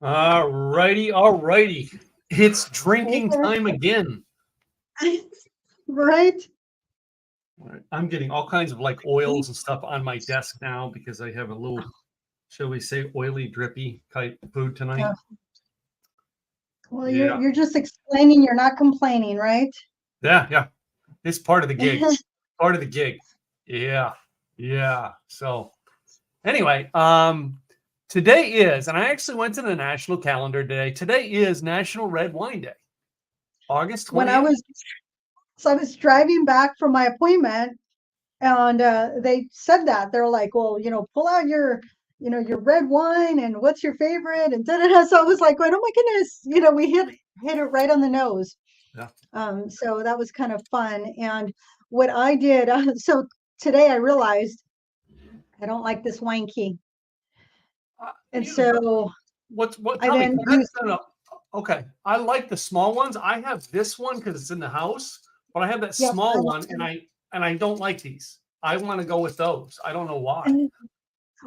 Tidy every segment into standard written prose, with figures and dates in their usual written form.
All righty, all righty. It's Hey drinking there. time again. Right? All right, I'm getting all kinds of like oils and stuff on my desk now because I have a little, shall we say, oily, drippy type food tonight. Uh, well, you're Yeah, you're just explaining, you're not complaining, right? yeah. It's part of the gig. Part of the gig. Yeah, yeah. So anyway, today is, and I actually went to the national calendar today. Today is National Red Wine Day, August When I 28th. was so I was driving back from my appointment, and they said that they're like, well, pull out your red wine, and what's your favorite, and da da da. So I was like, going, oh my goodness, we hit it right on the nose. Yeah. So that was kind of fun. And what I did, so today I realized I don't like this wine key, and You know, so what? I Tell me. then used. No. Okay, I like the small ones. I have this one because it's in the house, but I have that Yep. small one, and I don't like these. I want to go with those. I don't know why.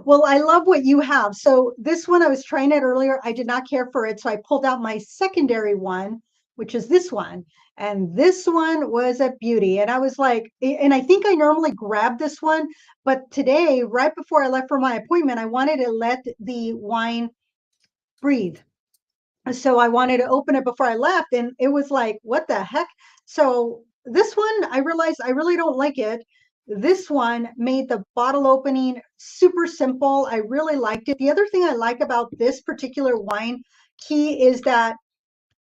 Well, I love what you have. So this one, I was trying it earlier. I did not care for it. So I pulled out my secondary one, which is this one. And this one was a beauty. And I was like, and I think I normally grab this one, but today, right before I left for my appointment, I wanted to let the wine breathe. So I wanted to open it before I left. And it was like, what the heck? So this one, I realized I really don't like it. This one made the bottle opening super simple. I really liked it. The other thing I like about this particular wine key is that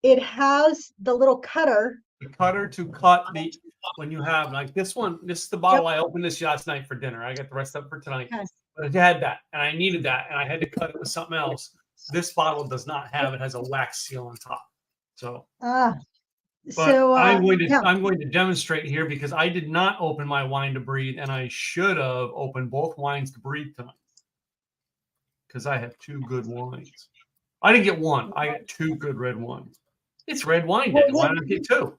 it has the little cutter. The cutter to cut the when you have like this one. This is the Yep. bottle I opened this last night for dinner. I got the rest of it for tonight, Okay. but it had that, and I needed that, and I had to cut it with something else. This bottle does not have. It has a wax seal on top. So, Ah, but so yeah. I'm going to demonstrate here because I did not open my wine to breathe, and I should have opened both wines to breathe tonight because I have two good wines. I didn't get one. I got two good red wines. It's Red Wine Day. Why not get two?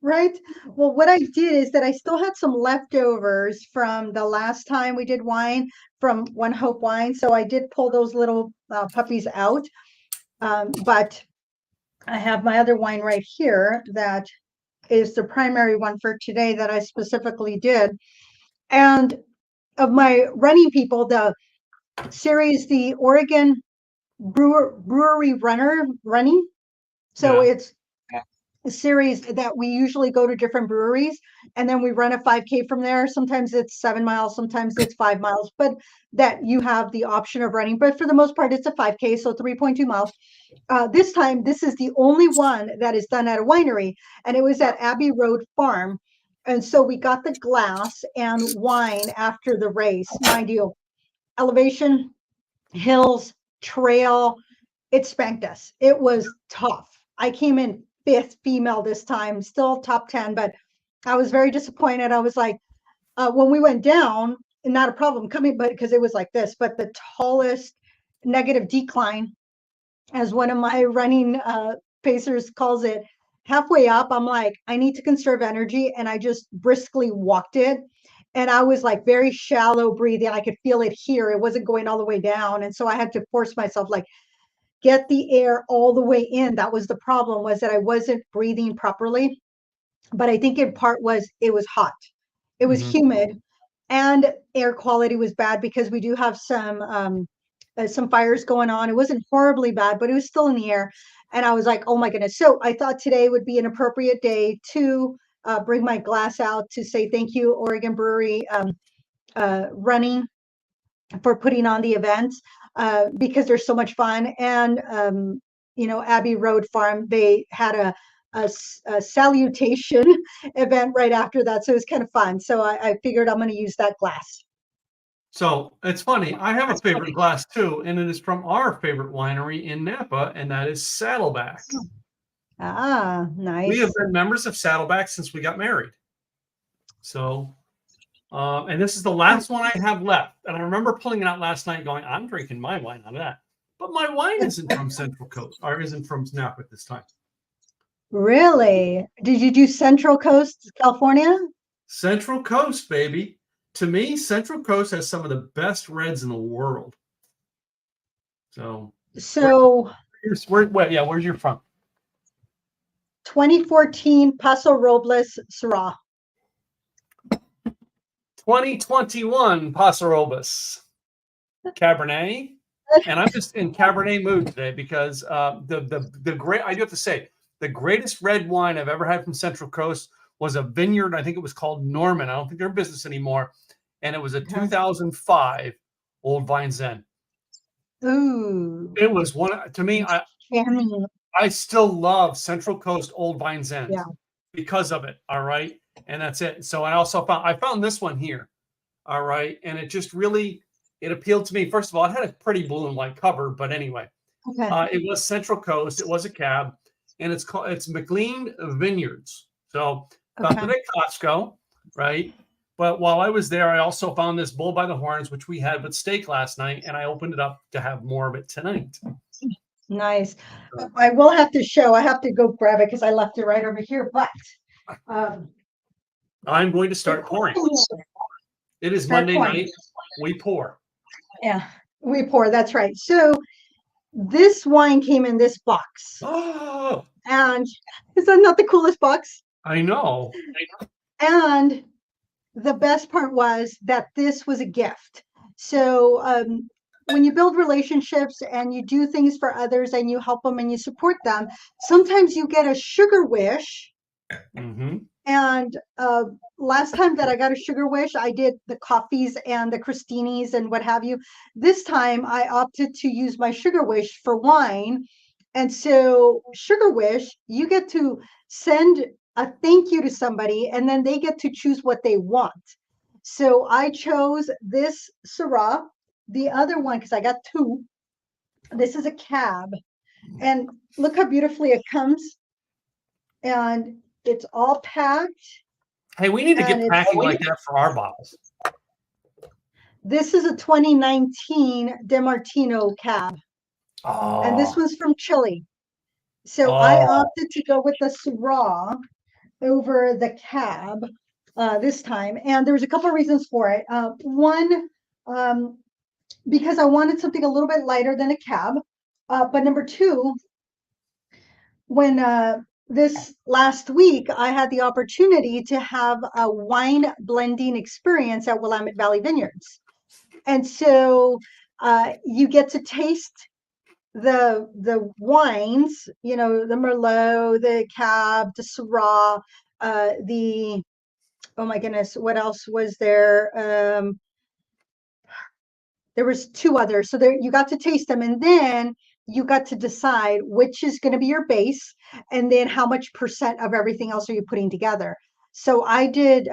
Right. Well, what I did is that I still had some leftovers from the last time we did wine from One Hope Wine. So I did pull those little puppies out. But I have my other wine right here that is the primary one for today that I specifically did. And of my running people, the series, the Oregon Brewery Running. So Yeah. it's a series that we usually go to different breweries and then we run a 5K from there. Sometimes it's 7 miles, sometimes it's 5 miles, but that you have the option of running. But for the most part, it's a 5K, so 3.2 miles. This time, this is the only one that is done at a winery, and it was at Abbey Road Farm. And so we got the glass and wine after the race. Mind you, elevation, hills, trail, it spanked us. It was tough. I came in fifth female this time, still top 10, but I was very disappointed. I was like, when we went down, not a problem coming, but because it was like this, but the tallest negative decline, as one of my running pacers calls it, halfway up, I'm like, I need to conserve energy. And I just briskly walked it. And I was like very shallow breathing. I could feel it here. It wasn't going all the way down. And so I had to force myself, like, get the air all the way in. That was the problem, was that I wasn't breathing properly. But I think in part was it was hot. It was Mhm. humid and air quality was bad because we do have some fires going on. It wasn't horribly bad, but it was still in the air. And I was like, oh my goodness. So I thought today would be an appropriate day to bring my glass out to say thank you, Oregon Brewery Running, for putting on the event because they're so much fun. And, Abbey Road Farm, they had a salutation event right after that. So it was kind of fun. So I figured I'm going to use that glass. So it's funny. I have a favorite glass too, and it is from our favorite winery in Napa, and that is Saddleback. Ah, We have nice. been members of Saddleback since we got married. So, and this is the last one I have left. And I remember pulling it out last night, going, "I'm drinking my wine on that." But my wine isn't from Central Coast, or isn't from Napa at this time. Really? Did you do Central Coast, California? Central Coast, baby. To me, Central Coast has some of the best reds in the world. So So where's your from? 2014 Paso Robles Syrah. 2021 Paso Robles Cabernet. And I'm just in Cabernet mood today because the great, I do have to say, the greatest red wine I've ever had from Central Coast was a vineyard. I think it was called Norman. I don't think they're in business anymore. And it was a 2005 Old Vine Zen. Ooh. It was one, to me, I still love Central Coast Old Vine Zens because of it. All right. And that's it. So I found this one here. All right. And it just really, it appealed to me. First of all, it had a pretty blue and white cover, but anyway, it was Central Coast. It was a cab, and it's McLean Vineyards. So found it at Costco, right? But while I was there, I also found this Bull by the Horns, which we had with steak last night, and I opened it up to have more of it tonight. Nice. I will have to show. I have to go grab it because I left it right over here. But I'm going to start pouring. It is Monday night. We pour. Yeah, we pour. That's right. So this wine came in this box. Oh, and is that not the coolest box? I know. And the best part was that this was a gift. So when you build relationships and you do things for others and you help them and you support them, sometimes you get a sugar wish. Mm-hmm. And last time that I got a sugar wish, I did the coffees and the crostinis and what have you. This time I opted to use my sugar wish for wine. And so sugar wish, you get to send a thank you to somebody and then they get to choose what they want. So I chose this Syrah, the other one, because I got two. This is a cab. And look how beautifully it comes. And it's all packed. Hey, we need to get packing like that for our bottles. This is a 2019 DeMartino cab. Oh. And this one's from Chile. So I opted to go with the Syrah over the cab this time. And there was a couple of reasons for it. One, because I wanted something a little bit lighter than a cab. But number two, when this last week, I had the opportunity to have a wine blending experience at Willamette Valley Vineyards. And so you get to taste the wines, you know, the Merlot, the Cab, the Syrah, oh my goodness, what else was there? There was two others. So there you got to taste them. And then you got to decide which is going to be your base and then how much percent of everything else are you putting together. So I did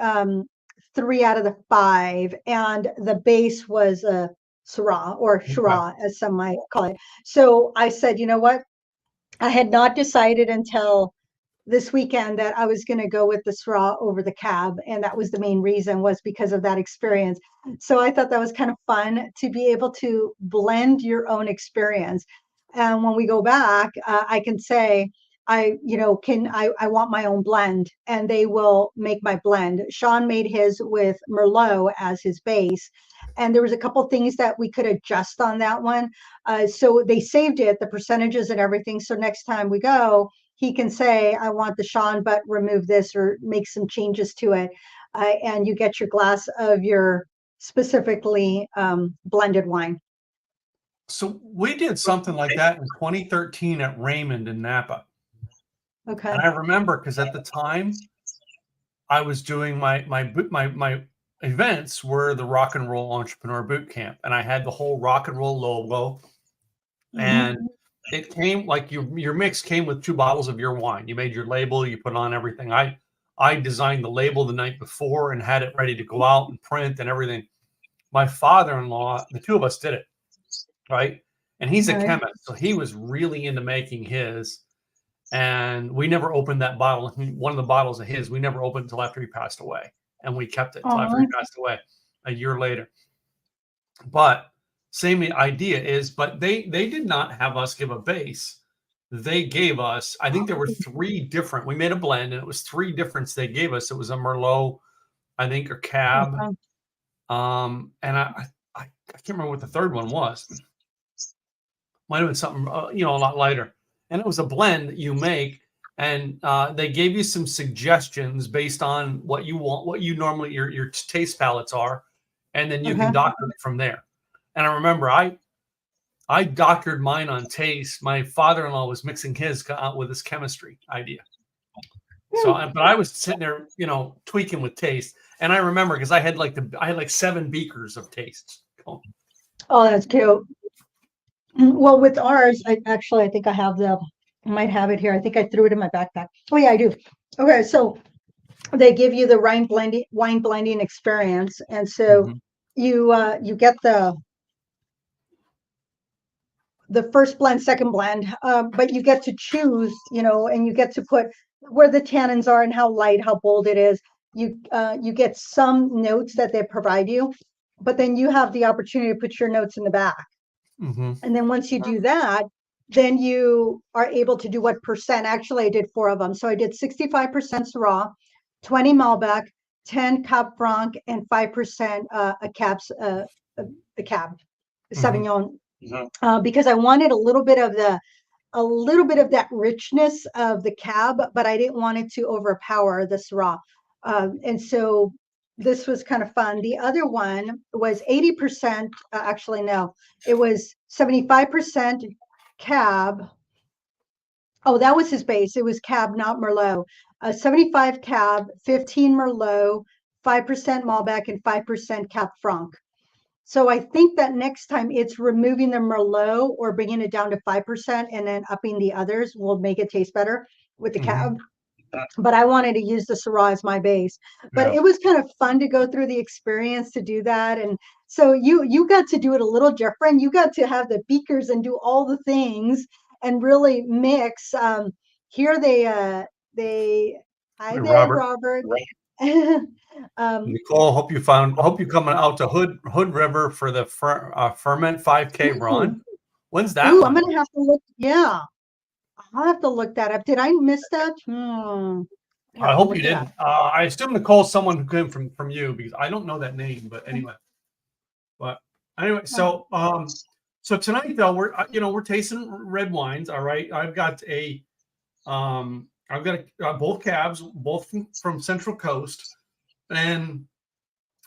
3 out of the 5, and the base was a Syrah or Shiraz, as some might call it. So I said, you know what? I had not decided until this weekend that I was going to go with the Syrah over the cab. And that was the main reason, was because of that experience. So I thought that was kind of fun to be able to blend your own experience. And when we go back, I can say, I want my own blend, and they will make my blend. Sean made his with Merlot as his base. And there was a couple things that we could adjust on that one. So they saved it, the percentages and everything. So next time we go, he can say, I want the Sean, but remove this or make some changes to it. And you get your glass of your specifically blended wine. So we did something like that in 2013 at Raymond in Napa. Okay. And I remember because at the time I was doing my events were the Rock and Roll Entrepreneur Boot Camp, and I had the whole rock and roll logo. Mm-hmm. And it came like your mix came with 2 bottles of your wine. You made your label, you put on everything. I designed the label the night before and had it ready to go out and print and everything. My father-in-law, the two of us did it, right? And he's a chemist, so he was really into making his. And we never opened that bottle. One of the bottles of his, we never opened until after he passed away. And we kept it until after he passed away a year later. But same idea is, but they did not have us give a base. They gave us, I think there were 3 different, we made a blend and it was 3 differents they gave us. It was a Merlot, I think, or Cab. And I can't remember what the third one was. Might have been something, a lot lighter. And it was a blend that you make, and they gave you some suggestions based on what you want, what you normally your taste palettes are, and then you can Okay. doctor it from there. And I remember I doctored mine on taste. My father-in-law was mixing his with his chemistry idea. So, but I was sitting there, tweaking with taste. And I remember because I had like 7 beakers of tastes. Oh, that's cute. Well, with ours, I think I might have it here. I think I threw it in my backpack. Oh yeah, I do. Okay, so they give you the wine blending experience, and so you get the first blend, second blend, but you get to choose, and you get to put where the tannins are and how light, how bold it is. You get some notes that they provide you, but then you have the opportunity to put your notes in the back. And then once you do that, then you are able to do what percent. Actually, I did 4 of them. So I did 65% Syrah, 20 Malbec, 10 Cab Franc, and 5% a Cab Sauvignon, because I wanted a little bit of that richness of the Cab, but I didn't want it to overpower the Syrah. And so this was kind of fun. The other one was 80%, actually, no, it was 75% Cab. Oh, that was his base. It was Cab, not Merlot. 75 Cab, 15 Merlot, 5% Malbec, and 5% Cab Franc. So I think that next time it's removing the Merlot or bringing it down to 5% and then upping the others will make it taste better with the Cab. But I wanted to use the Syrah as my base. But it was kind of fun to go through the experience to do that. And so you got to do it a little different. You got to have the beakers and do all the things and really mix. Here hi there, Robert. Nicole, hope you coming out to Hood River for the Ferment 5K run. When's that one? I'm gonna have to look. Yeah, I'll have to look that up. Did I miss that? I hope you didn't. I assume Nicole's someone who came from you because I don't know that name. But anyway, so so tonight though we're tasting red wines. All right, I've got both cabs, both from Central Coast, and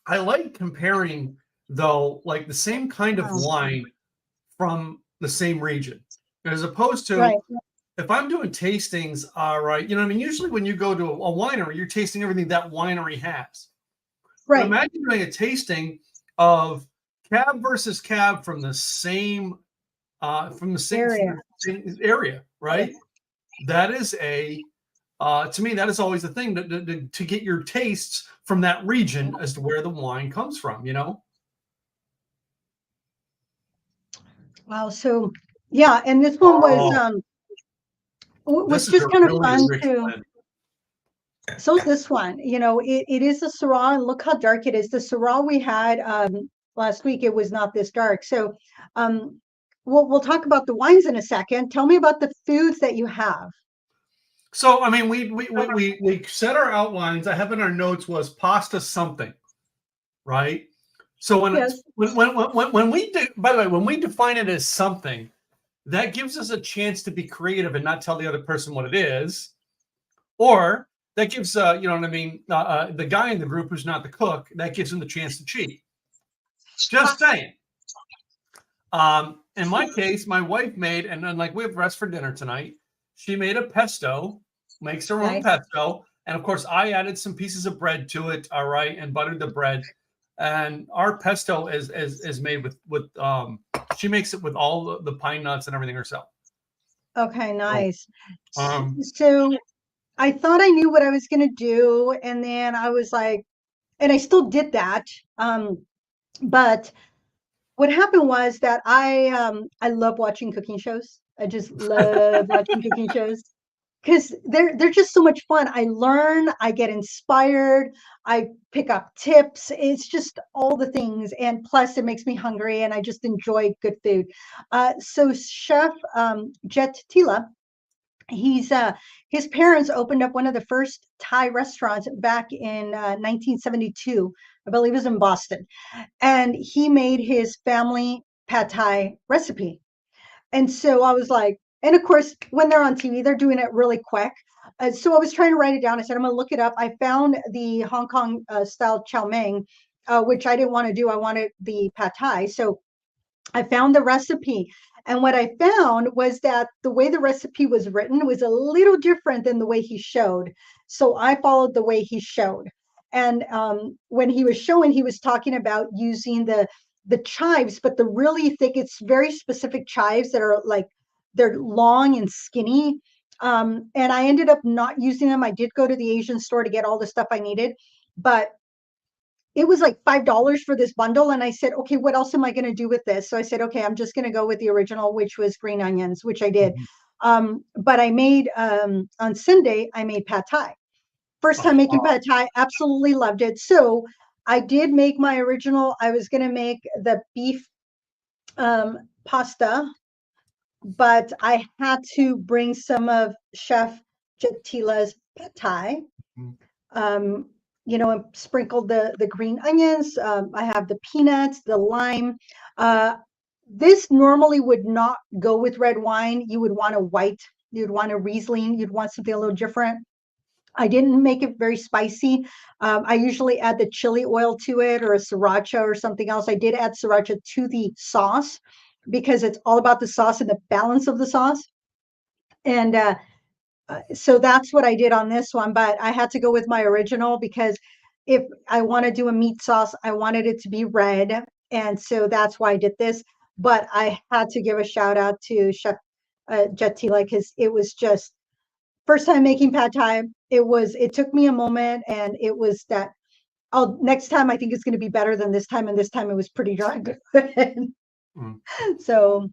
I like comparing though, like the same kind of wine from the same region, as opposed to if I'm doing tastings, right, you know what I mean? Usually when you go to a winery, you're tasting everything that winery has. Right. But imagine doing a tasting of cab versus cab from the same area, right? That is to me, that is always the thing to get your tastes from that region as to where the wine comes from, Wow. So yeah, and this one was just kind of fun too. So is this one, it is a Syrah, and look how dark it is. The Syrah we had last week, it was not this dark. So we'll talk about the wines in a second. Tell me about the foods that you have. So I mean, we set our outlines. I have in our notes was pasta something, right? So when we do, by the way, when we define it as something, that gives us a chance to be creative and not tell the other person what it is, or that gives you know what I mean, the guy in the group who's not the cook, that gives him the chance to cheat. Just saying. In my case, my wife made, and then like we have rest for dinner tonight. She made a pesto, makes her own pesto, and of course I added some pieces of bread to it, all right, and buttered the bread. And our pesto is made with she makes it with all the pine nuts and everything herself. Okay, nice. So I thought I knew what I was going to do, and then I was like, and I still did that. But what happened was that I love watching cooking shows. I just love watching cooking shows because they're just so much fun. I learn, I get inspired, I pick up tips. It's just all the things, and plus it makes me hungry, and I just enjoy good food. So Chef Jet Tila, his parents opened up one of the first Thai restaurants back in 1972. I believe it was in Boston, and he made his family pad Thai recipe. And so I was like, and of course, when they're on TV, they're doing it really quick. So I was trying to write it down. I said, I'm going to look it up. I found the Hong Kong style chow mein, which I didn't want to do. I wanted the pad thai. So I found the recipe. And what I found was that the way the recipe was written was a little different than the way he showed. So I followed the way he showed. And when he was showing, he was talking about using the chives, but the really thick, it's very specific chives that are like, they're long and skinny. And I ended up not using them. I did go to the Asian store to get all the stuff I needed, but it was like $5 for this bundle. And I said, okay, what else am I going to do with this? So I said, okay, I'm just going to go with the original, which was green onions, which I did. But I made, on Sunday, I made pad thai. First time making pad thai, absolutely loved it. So I did make my original. I was going to make the beef pasta, but I had to bring some of Chef Jatila's pad thai. And sprinkled the green onions. I have the peanuts, the lime. This normally would not go with red wine. You would want a white, you'd want a Riesling, you'd want something a little different. I didn't make it very spicy. I usually add the chili oil to it or a sriracha or something else. I did add sriracha to the sauce because it's all about the sauce and the balance of the sauce. And so that's what I did on this one, but I had to go with my original because if I want to do a meat sauce, I wanted it to be red. And so that's why I did this. But I had to give a shout out to Chef Jatila because it was just first time making pad thai. It took me a moment and it was that, oh, next time I think it's going to be better than this time. And this time it was pretty darn good. So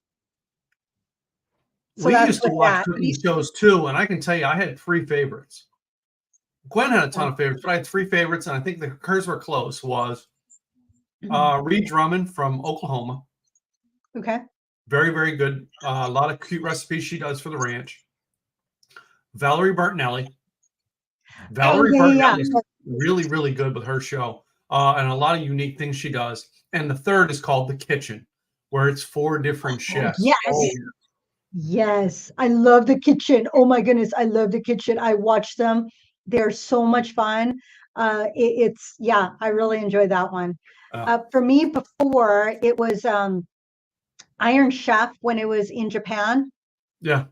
we that's used to with watch that. cooking shows too, and I can tell you, I had three favorites. Gwen had a ton of favorites, but I had three favorites, and I think hers were close. Was Ree Drummond from Oklahoma. Okay. Very, very good. A lot of cute recipes she does for the ranch. Valerie Bertinelli. Valerie Bertinelli is really, really good with her show, and a lot of unique things she does. And the third is called The Kitchen, where it's 4 different chefs. Yes. Oh. Yes, I love The Kitchen. Oh my goodness, I love The Kitchen. I watch them. They're so much fun. I really enjoy that one. For me, before it was Iron Chef when it was in Japan. Yeah.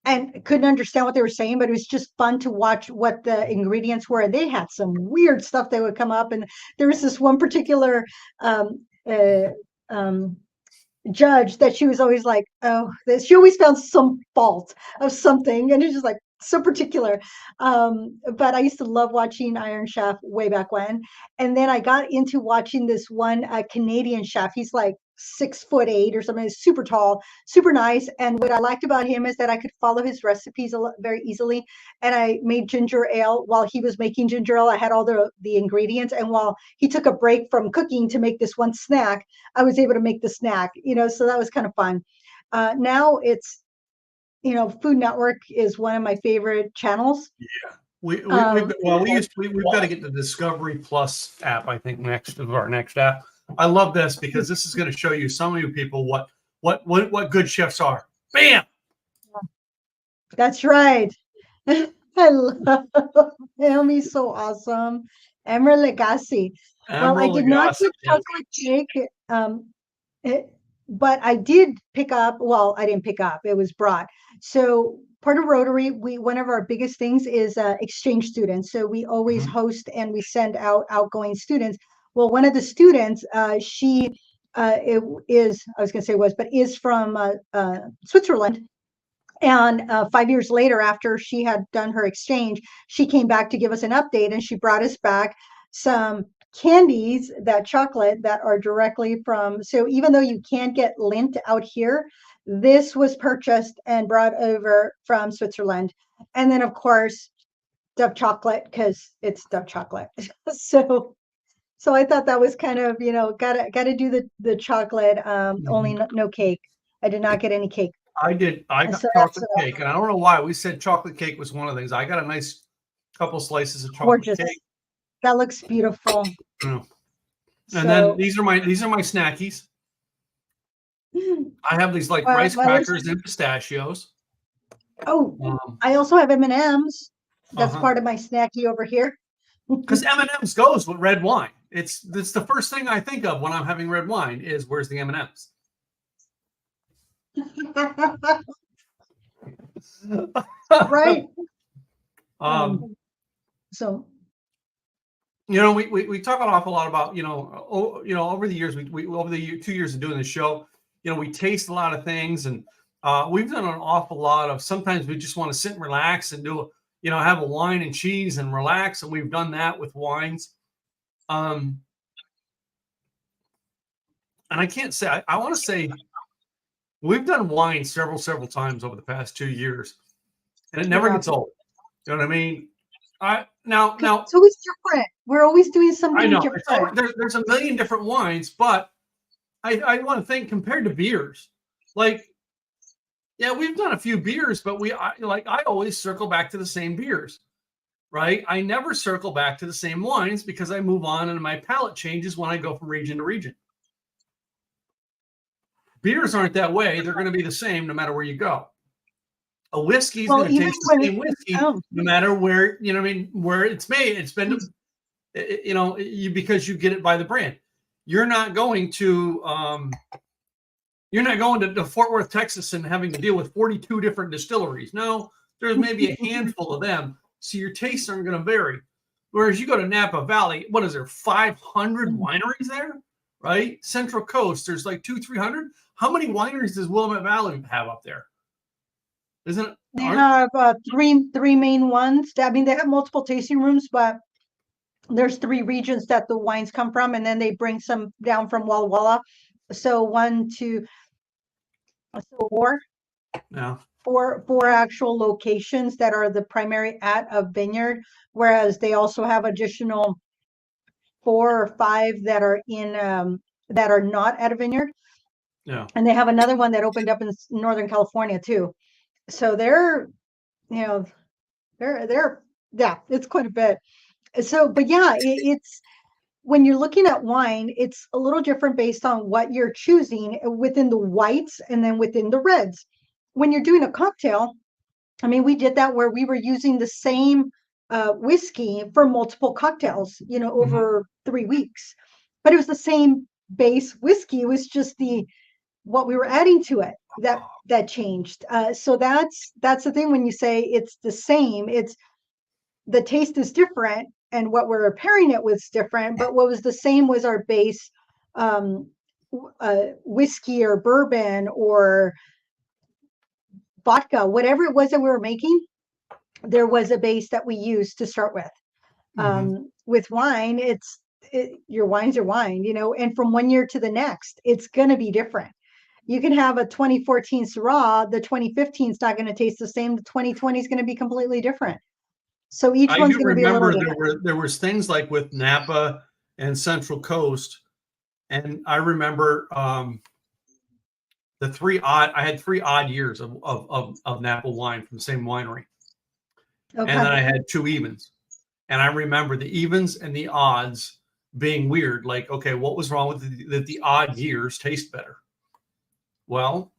And couldn't understand what they were saying, but it was just fun to watch what the ingredients were. They had some weird stuff that would come up, and there was this one particular judge that she was always like, oh, she always found some fault of something, and it's just like so particular. But I used to love watching Iron Chef way back when, and then I got into watching this one Canadian chef. He's like 6'8" or something, super tall, super nice. And what I liked about him is that I could follow his recipes very easily. And I made ginger ale while he was making ginger ale. I had all the ingredients, and while he took a break from cooking to make this one snack, I was able to make the snack. So that was kind of fun. Now it's Food Network is one of my favorite channels. Yeah. We've got to get the Discovery Plus app, I think, next of our next app. I love this because this is going to show you some of you people what good chefs are. Bam. That's right. I love Naomi's so awesome. Emerald Legacy. Well, I did not get chocolate cake. But I did pick up. Well, I didn't pick up. It was brought. So part of Rotary, one of our biggest things is exchange students. So we always host and we send out outgoing students. Well, one of the students, she is from Switzerland. And 5 years later, after she had done her exchange, she came back to give us an update, and she brought us back some candies, that chocolate that are directly from. So even though you can't get Lindt out here, this was purchased and brought over from Switzerland. And then, of course, Dove chocolate, because it's Dove chocolate. So I thought that was kind of, gotta do the chocolate, only no cake. I did not get any cake. I did. I got chocolate cake, and I don't know why we said chocolate cake was one of the things. I got a nice couple slices of chocolate cake. That looks beautiful. And then these are my snackies. I have these like rice crackers and pistachios. Oh, I also have M&Ms. That's Uh-huh. part of my snacky over here. Because M&Ms goes with red wine. It's the first thing I think of when I'm having red wine is where's the M&Ms. Right. So you know, we talk an awful lot about, over the years, we over the 2 years of doing the show, we taste a lot of things, and we've done an awful lot of, sometimes we just want to sit and relax and do, have a wine and cheese and relax. And we've done that with wines. And I can't say, I want to say we've done wine several times over the past 2 years, and it never gets old. You know what I mean? Now it's always different. We're always doing I something know different. there's a million different wines, but I want to think compared to beers, like, yeah, we've done a few beers, but I always circle back to the same beers, right? I never circle back to the same wines because I move on and my palate changes when I go from region to region. Beers aren't that way. They're going to be the same no matter where you go. A whiskey is going to taste the same whiskey no matter where, where it's made. It's been, because you get it by the brand. You're not going to Fort Worth, Texas, and having to deal with 42 different distilleries. No, there's maybe a handful of them, so your tastes aren't going to vary. Whereas you go to Napa Valley, what is there, 500 wineries there, right? Central Coast, there's like 200-300. How many wineries does Willamette Valley have up there? Isn't it? They have three main ones. I mean, they have multiple tasting rooms, but there's 3 regions that the wines come from, and then they bring some down from Walla Walla. So 4 actual locations that are the primary at a vineyard, whereas they also have additional 4 or 5 that are in that are not at a vineyard. Yeah. And they have another one that opened up in Northern California too. So they're it's quite a bit. So, but yeah, it's when you're looking at wine, it's a little different based on what you're choosing within the whites and then within the reds. When you're doing a cocktail, I mean, we did that where we were using the same whiskey for multiple cocktails, over 3 weeks, but it was the same base whiskey. It was just what we were adding to it that changed. So that's the thing when you say it's the same, it's the taste is different and what we're pairing it with is different, but what was the same was our base whiskey or bourbon or vodka, whatever it was that we were making, there was a base that we used to start with. With wine, your wine's your wine, and from one year to the next, it's going to be different. You can have a 2014 Syrah, the 2015 is not going to taste the same. The 2020 is going to be completely different. So each one's going to be a little different. There was things like with Napa and Central Coast, and I remember I had 3 odd years of Napa wine from the same winery. Okay. And then I had 2 evens. And I remember the evens and the odds being weird. Like, okay, what was wrong with the odd years taste better? Well,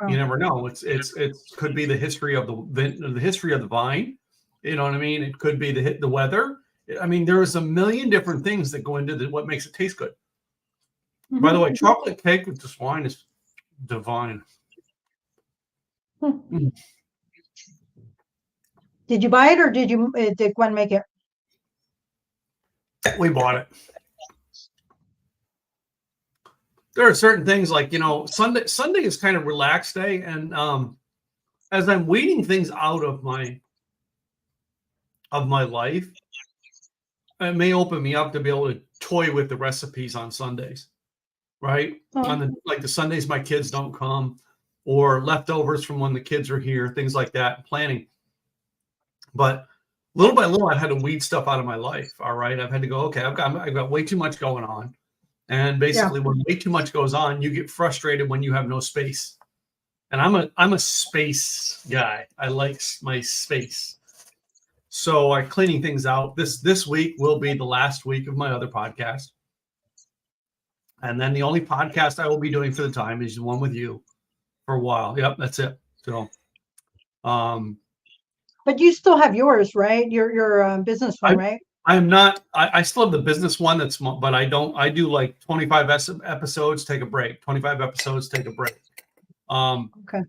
you never know. It could be the history of the vine. You know what I mean? It could be the weather. I mean, there is a million different things that go into what makes it taste good. By the way, chocolate cake with this wine is divine. Did you buy it or did Gwen make it? We bought it. There are certain things like, Sunday is kind of relaxed day. And as I'm weeding things out of my life, it may open me up to be able to toy with the recipes on Sundays, right? The Sundays my kids don't come, or leftovers from when the kids are here, things like that, planning. But little by little, I've had to weed stuff out of my life. All right. I've had to go, okay, I've got way too much going on. And basically when way too much goes on, you get frustrated when you have no space. And I'm a space guy. I like my space. So I'm cleaning things out. This week will be the last week of my other podcast. And then the only podcast I will be doing for the time is the one with you for a while. Yep, that's it. So, but you still have yours, right? Your business one, I right? I am not. I still have the business one but I don't. I do like 25 episodes, take a break. 25 episodes, take a break. Okay.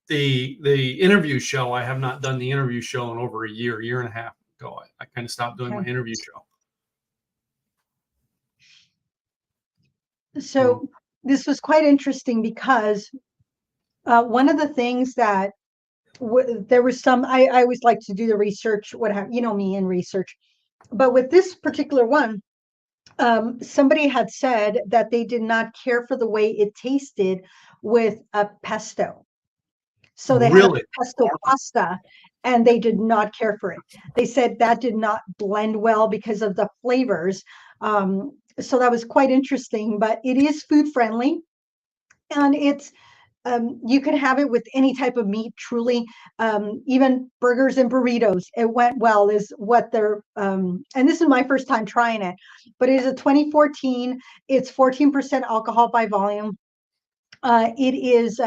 The interview show, I have not done the interview show in over a year and a half ago. I kind of stopped doing my Okay. interview show. So this was quite interesting because one of the things that there was some, I always like to do the research, what have you know me in research, but with this particular one, somebody had said that they did not care for the way it tasted with a pesto. So they had a Really? pesto pasta and they did not care for it. They said that did not blend well because of the flavors. So that was quite interesting, but it is food friendly and it's you can have it with any type of meat, truly. Even burgers and burritos, it went well, is what they're, and this is my first time trying it, but it is a 2014. It's 14% alcohol by volume. It is,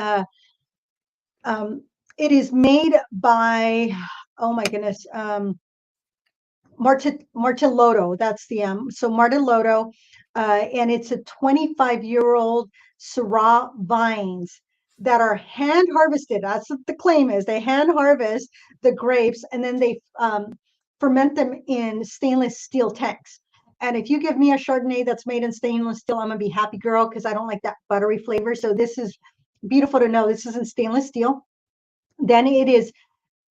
it is made by, oh my goodness, Martelotto, that's the so Martelotto, and it's a 25-year-old Syrah vines that are hand harvested. That's what the claim is. They hand harvest the grapes and then they ferment them in stainless steel tanks. And if you give me a Chardonnay that's made in stainless steel, I'm gonna be happy girl because I don't like that buttery flavor. So this is beautiful to know this is in stainless steel. Then it is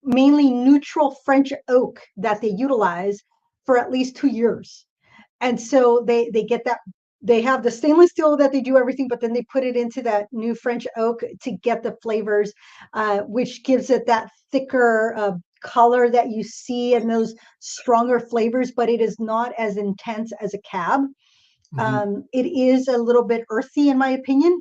mainly neutral French oak that they utilize for at least 2 years. And so they get that they have the stainless steel that they do everything, but then they put it into that new French oak to get the flavors, which gives it that thicker color that you see and those stronger flavors, but it is not as intense as a cab. It is a little bit earthy, in my opinion.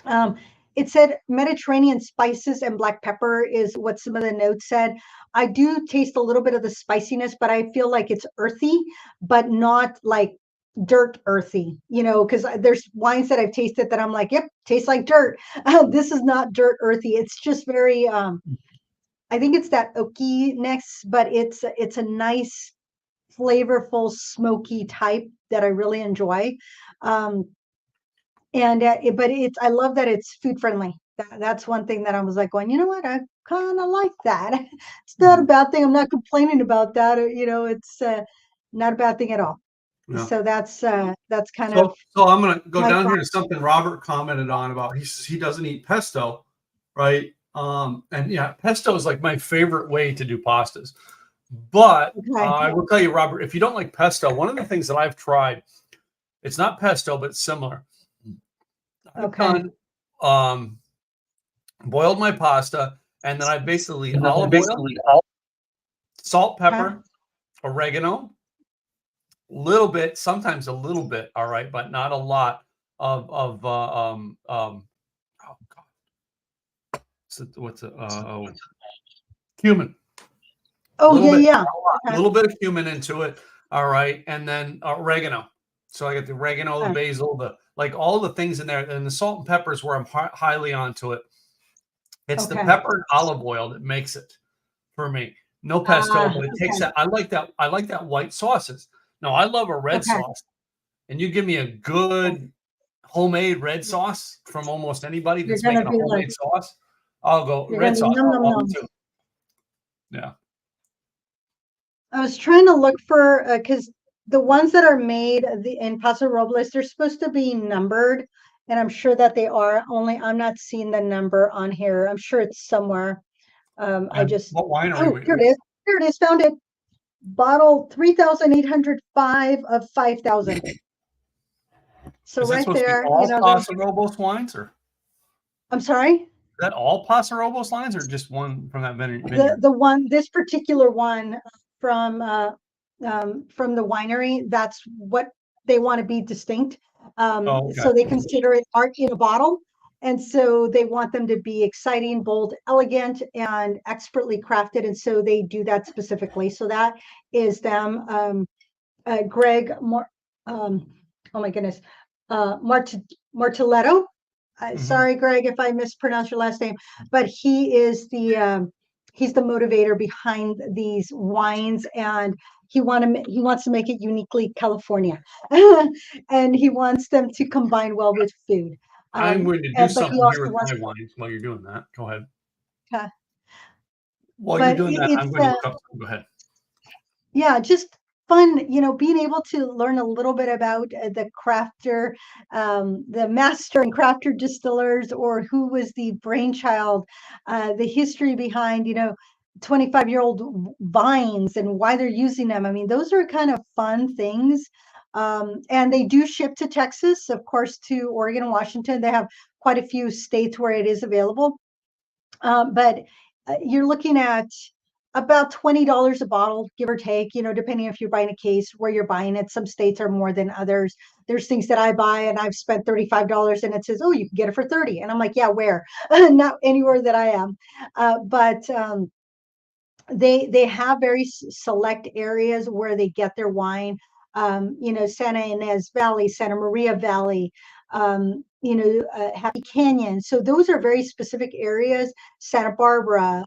Um, it said Mediterranean spices and black pepper is what some of the notes said. I do taste a little bit of the spiciness, but I feel like it's earthy, but not like dirt earthy, because there's wines that I've tasted that I'm like, yep, tastes like dirt. This is not dirt earthy. It's just very, I think it's that oakiness, but it's a nice, flavorful, smoky type that I really enjoy. Um, and but I love that it's food friendly. That's one thing that I was like going, you know what, I kind of like that. It's not a bad thing. I'm not complaining about that. It's not a bad thing at all. Yeah. So that's kind of So I'm gonna go my down here to thoughts. something Robert commented on about. He says he doesn't eat pesto, right? And yeah, pesto is like my favorite way to do pastas. But Okay. I will tell you, Robert, if you don't like pesto, one of the things that I've tried, it's not pesto, but it's similar. I've Okay. done boiled my pasta, and then I basically olive oil, salt, Okay. pepper, oregano, little bit, sometimes a little bit, all right, but not a lot of oh god, what's it? Cumin. A Oh little yeah, bit, yeah. a Okay. little bit of cumin into it, all right, and then oregano. So I get the oregano, the Okay. basil, the like all the things in there, and the salt and pepper is where I'm highly onto it. It's the Okay. pepper and olive oil that makes it for me. No pesto, but it takes Okay. that. I like that. I like that white sauces. No, I love a red Okay. sauce, and you give me a good homemade red sauce from almost anybody You're that's gonna making a be like, homemade sauce. I'll go you're red gonna be sauce. num I'll num love it num. too. Yeah. I was trying to look for because the ones that are made in Paso Robles, they're supposed to be numbered, and I'm sure that they are. Only I'm not seeing the number on here. I'm sure it's somewhere. I And just what winery? oh, here it is. Here it is. Found it. Bottle 3,805 of 5,000. So Is that right supposed to be there, all there's. Paso Robles wines, or is I'm sorry. that all Paso Robles wines, or just one from that The vineyard? the one this particular one from from the winery, that's what they want to be distinct, Oh, okay. so they consider it art in a bottle, and so they want them to be exciting, bold, elegant, and expertly crafted, and so they do that specifically. So that is them. Greg More, oh my goodness, Martelletto. Mhm. Sorry, Greg, if I mispronounced your last name, but he's the motivator behind these wines, and he wants to make it uniquely California, and he wants them to combine well with food. I'm going to do And but he something here also with wants my wines while you're doing that. Go ahead. to, While you're but doing that, it's I'm going to look up. Go ahead. yeah, just fun, being able to learn a little bit about the crafter, the master and crafter distillers, or who was the brainchild, the history behind, 25-year-old vines and why they're using them. I mean, those are kind of fun things. And they do ship to Texas, of course, to Oregon and Washington. They have quite a few states where it is available. But you're looking at about $20 a bottle, give or take, depending if you're buying a case where you're buying it. Some states are more than others. There's things that I buy and I've spent $35 and it says, oh, you can get it for 30. And I'm like, yeah, where? Not anywhere that I am. But they have very select areas where they get their wine. Santa Ynez Valley, Santa Maria Valley, Happy Canyon. So those are very specific areas. Santa Barbara,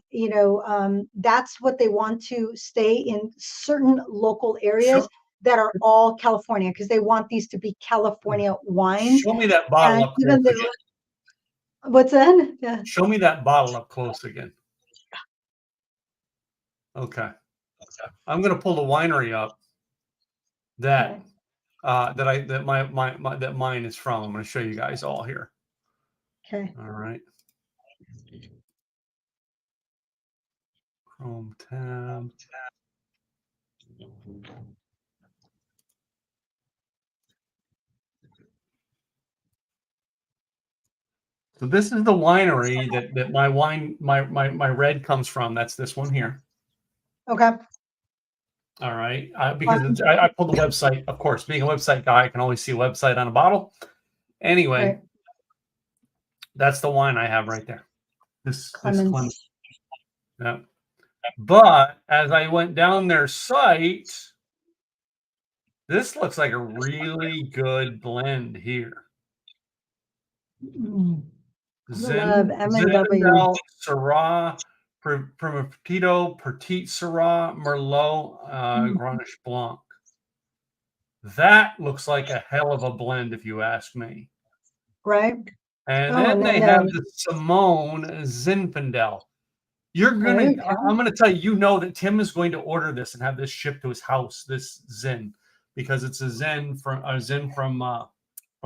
that's what they want to stay in certain local areas Show, that are all California, because they want these to be California wines. show me that bottle And up even close though, again. what's that? Yeah. Show me that bottle up close again. Okay. I'm going to pull the winery up that that mine is from. I'm going to show you guys all here. Okay. All right. Chrome tab. So this is the winery that my red comes from. That's this one here. Okay. All right, because I pulled the website. Of course, being a website guy, I can always see a website on a bottle. Anyway, Right. that's the wine I have right there. This Clemens. Clemens. Yeah. But as I went down their site, this looks like a really good blend here. Love M&W. Zinfandel, Syrah, Primitivo, Petit Syrah, Merlot, Grenache Blanc. That looks like a hell of a blend, if you ask me. Right. And Oh, then and they then have the Simone Zinfandel. there you I'm go. gonna tell you, that Tim is going to order this and have this shipped to his house, this Zin, because it's a Zin from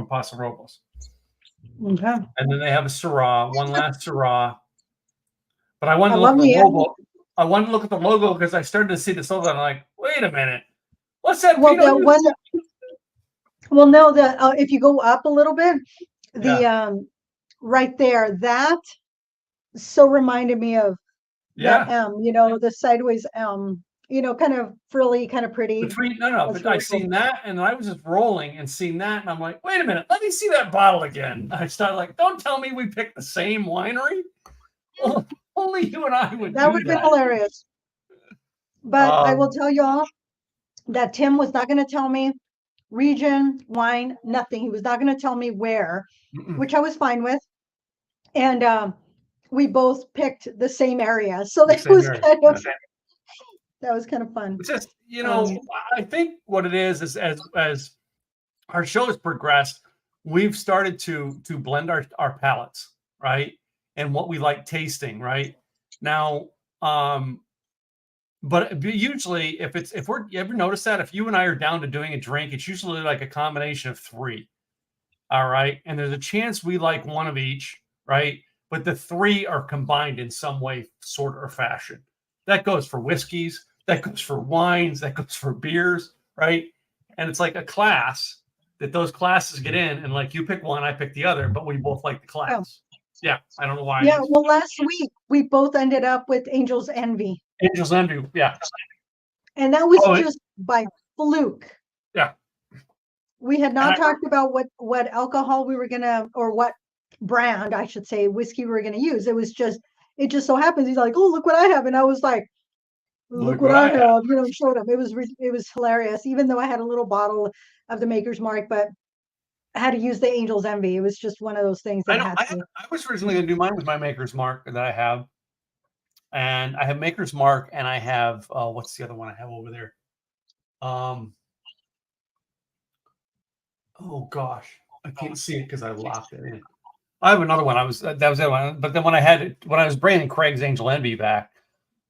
Paso Robles. Okay. And then they have a Syrah, one last Syrah. But I wanted I to look at love the the logo. I wanted to look at the logo because I started to see this logo and I'm like, wait a minute, what's that well Pinot the one. Well, no, the if you go up a little bit, the Yeah, right there, that so reminded me of that yeah. M. The sideways M. Kind of frilly, kind of pretty. That's But I really cool. seen that and I was just rolling and seeing that and I'm like, wait a minute, let me see that bottle again. I started like, don't tell me we picked the same winery. Well, only you and I would That do would have been that. hilarious. But I will Um, tell you all that Tim was not going to tell me region, wine, nothing. He was not going to tell me where, which I was fine with. And we both picked the same area, so the that same was area. kind of Yeah. fun. It's just, Um, I think what it is as our show has progressed, we've started to blend our palates, right? And what we like tasting, right? Now, but usually if we're, you ever notice that if you and I are down to doing a drink, it's usually like a combination of three. All right. And there's a chance we like one of each, right? But the three are combined in some way, sort or fashion. That goes for whiskeys, that goes for wines, that goes for beers, right? And it's like a class that those classes get in, and like you pick one, I pick the other, but we both like the oh, class. Yeah, I don't know why it yeah. is. Well, last week we both ended up with Angel's Envy, Angels Envy, yeah. and that was Oh, just by fluke. yeah. We had And not talked about what alcohol we were gonna, or what brand, I should say, whiskey we were gonna use. It just so happens he's like, oh, look what I have, and I was like, look look what what I I have. have. Showed him. It was hilarious, even though I had a little bottle of the Maker's Mark, but had to use the Angel's Envy. It was just one of those things I that know. had to. I was originally going to do mine with my Maker's Mark that I have, and I have Maker's Mark, and I have what's the other one I have over there? Oh gosh, I can't see it because I locked it in. I have another one. That was the other one. But then when I was bringing Craig's Angel Envy back,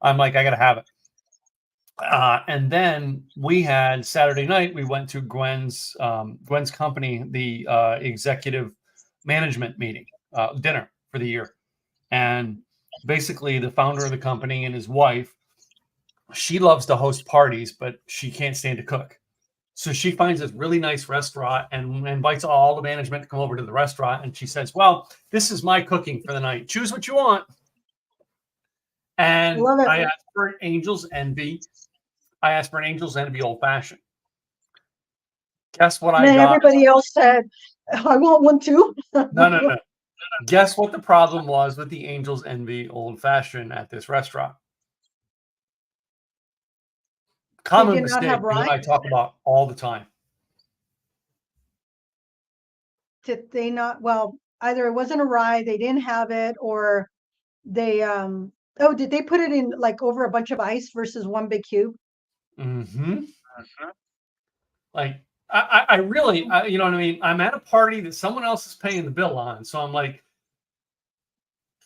I'm like, I got to have it. And then we had Saturday night. We went to Gwen's company, the executive management meeting dinner for the year, and basically the founder of the company and his wife, she loves to host parties, but she can't stand to cook. So she finds this really nice restaurant and invites all the management to come over to the restaurant. And she says, well, this is my cooking for the night. Choose what you want. And Love it. I asked for an Angel's Envy. I asked for an Angel's Envy old fashioned. Guess what I And got? everybody else said, I want one too. No. Guess what the problem was with the Angel's Envy old fashioned at this restaurant? Common did not mistake have you and rye? I talk about all the time. Did they not? Well, either it wasn't a rye, they didn't have it, or they did they put it in like over a bunch of ice versus one big cube? Mm-hmm. Like I really, you know what I mean? I'm at a party that someone else is paying the bill on. So I'm like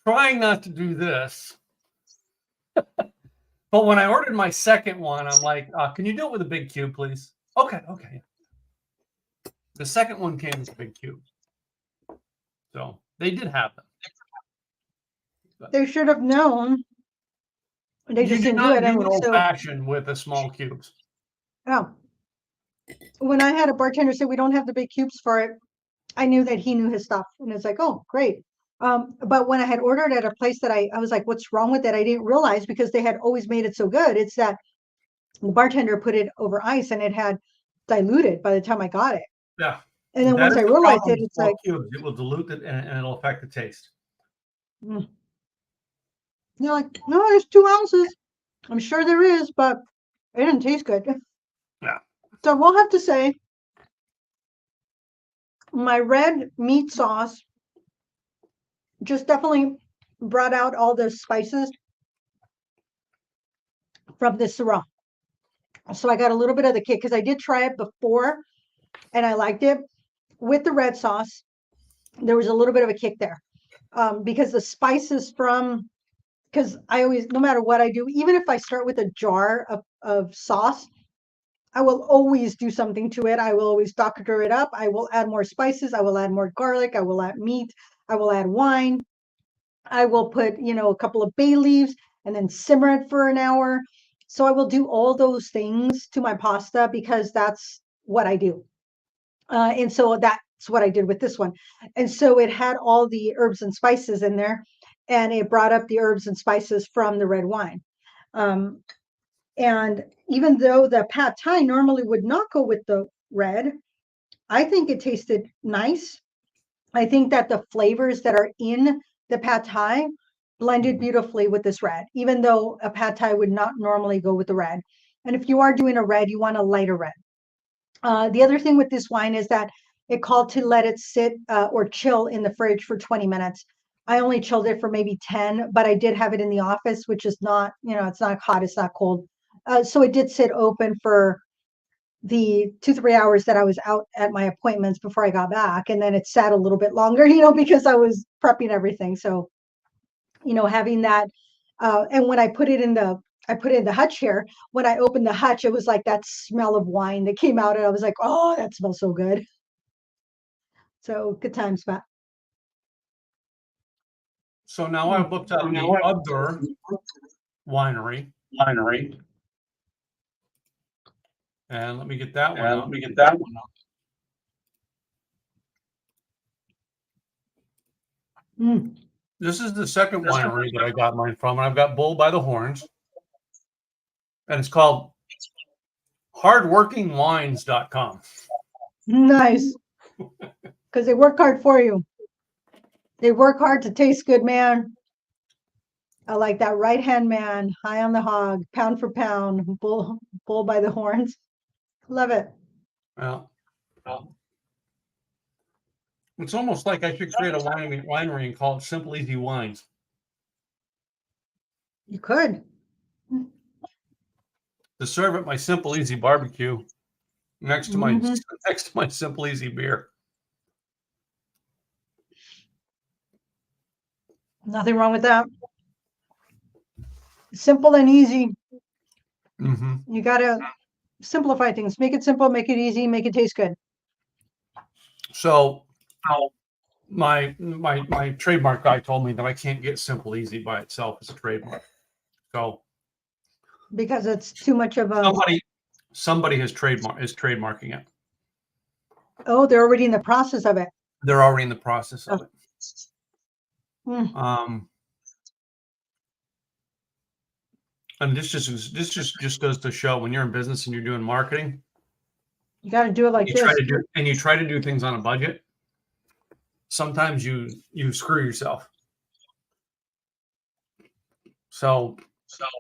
trying not to do this. But when I ordered my second one, I'm like, can you do it with a big cube, please? Okay. The second one came with a big cube. So they did have them. But They should have known. They you just do didn't do not it. do And an old so, fashioned with the small cubes. oh, when I had a bartender say we don't have the big cubes for it, I knew that he knew his stuff. And it's like, oh, great. But when I had ordered at a place that I was like, what's wrong with it? I didn't realize because they had always made it so good. It's that the bartender put it over ice and it had diluted by the time I got it. Yeah. And then That once is I the realized problem it, with it's small like, cubes. It will dilute it and it'll affect the taste. you're like, no, there's 2 ounces. I'm sure there is, but it didn't taste good. Yeah. So we'll have to say my red meat sauce just definitely brought out all the spices from the Syrah. So I got a little bit of the kick because I did try it before and I liked it with the red sauce. There was a little bit of a kick there because the spices from, because I always, no matter what I do, even if I start with a jar of sauce, I will always do something to it. I will always doctor it up. I will add more spices. I will add more garlic. I will add meat. I will add wine. I will put, a couple of bay leaves and then simmer it for an hour. So I will do all those things to my pasta because that's what I do. And so that's what I did with this one. And so it had all the herbs and spices in there, and it brought up the herbs and spices from the red wine. And even though the pad thai normally would not go with the red, I think it tasted nice. I think that the flavors that are in the pad thai blended beautifully with this red, even though a pad thai would not normally go with the red. And if you are doing a red, you want a lighter red. The other thing with this wine is that it called to let it sit or chill in the fridge for 20 minutes. I only chilled it for maybe 10, but I did have it in the office, which is not, it's not hot, it's not cold. So it did sit open for the 2-3 hours that I was out at my appointments before I got back. And then it sat a little bit longer, because I was prepping everything. So, having that, and when I put it in the hutch here. When I opened the hutch, it was like that smell of wine that came out, and I was like, "Oh, that smells so good." So good times, Matt. So now I've looked up the other winery. And let me get that one up. This is the second winery that I got mine from, and I've got Bull by the Horns. And it's called hardworkingwines.com. Nice, because they work hard for you. They work hard to taste good, man. I like that right hand man, high on the hog, pound for pound, bull by the horns. Love it. Well, It's almost like I should create a winery and call it Simple Easy Wines. You could. To serve at my Simple Easy barbecue next to Mhm. my Simple Easy beer. Nothing wrong with that. Simple and easy. Mm-hmm. You gotta simplify things. Make it simple, make it easy, make it taste good. So my trademark guy told me that I can't get Simple Easy by itself as a trademark. So Because it's too much of a somebody is trademarking it. oh, they're already in the process of it. They're already in the process of it. Mm. And this just goes to show when you're in business and you're doing marketing, You gotta do it like you this. try to do things on a budget. Sometimes you screw yourself. So